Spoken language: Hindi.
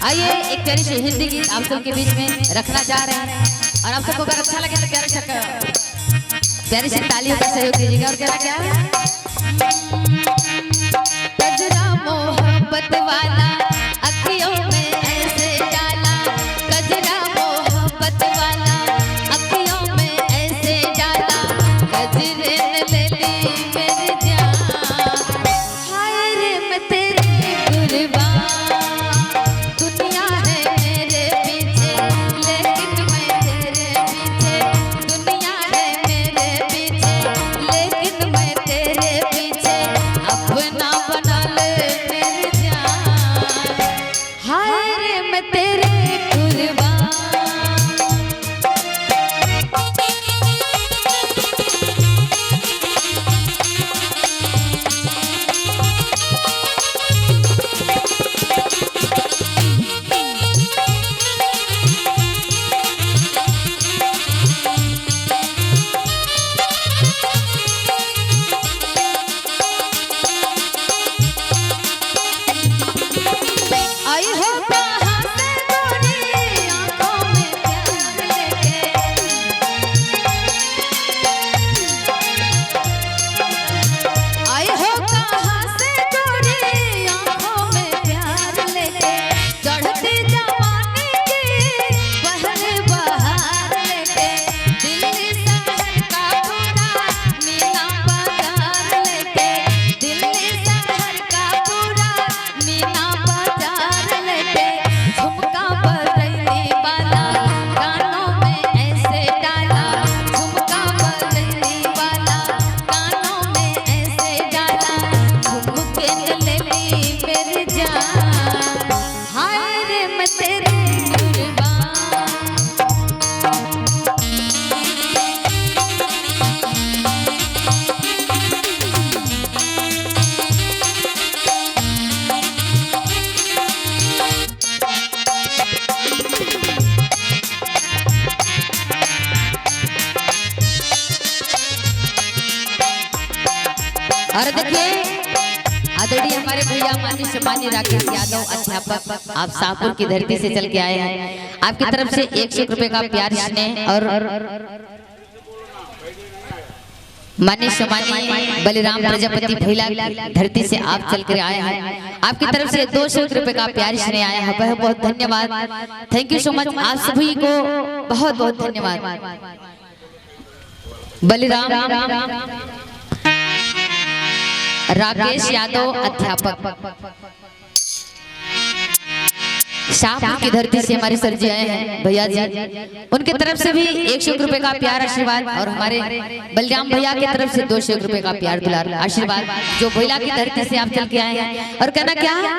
आइए एक प्यारी सी हिंदी गीत आप सबके बीच में रखना चाह रहे हैं और आप सबको अगर अच्छा लगे तो प्यारी सी तालियों का सहयोग दीजिएगा। और कहना क्या है, कजरा मोहब्बत वाला अखियों में ऐसे डाला, कजरा मोहब्बत वाला अखियों में ऐसे डाला, कजरे ने ले ली मेरी जान, हाय रे मैं तेरी कुर्बान, दुनिया है मेरे पीछे लेकिन मैं तेरे पीछे, दुनिया है मेरे पीछे लेकिन मैं तेरे पीछे, अपना बना ले मेरी जान, हाय रे मैं तेरे कुर्बान। आई हो कहाँ से गोरी आँखों में प्यार लेके, आई हो कहाँ से गोरी आँखों में प्यार लेके, चढ़ती जवानी की पहले बहार लेके, दिल्ली शहर का पूरा मीना बाजार लेके, दिल्ली शहर का पूरा मीना बाजार लेके, झुमका बरैली वाला कानों में ऐसे डाला, झुमका बरैली वाला कानों में ऐसे डाला, झुमके ने ले ली मेरी जान, हाय रे मैं तेरी कुर्बान। और देखिए आदरणीय हमारे भैया माननीय सम्मानीय राकेश यादव अध्यापक, आप शाहपुर की धरती से चल के आए हैं, आपकी तरफ से 100 रुपए का प्यार स्नेह, और माननीय सम्मानीय बलिराम प्रजापति भैला धरती से आप चल कर आए हैं, आपकी तरफ से 200 रुपए का प्यार स्नेह आया है, बहुत बहुत धन्यवाद, थैंक यू सो मच, आप सभी को बहुत बहुत धन्यवाद। बलिराम राकेश यादव अध्यापक, शाहपुर की धरती से हमारे सर जी आए हैं भैया जी, उनके तरफ से भी 100 रुपए का प्यार आशीर्वाद, और हमारे बलराम भैया की तरफ से 200 रुपए का प्यार दुलार आशीर्वाद, जो भैया की धरती से आप चल के आए हैं। और कहना क्या है,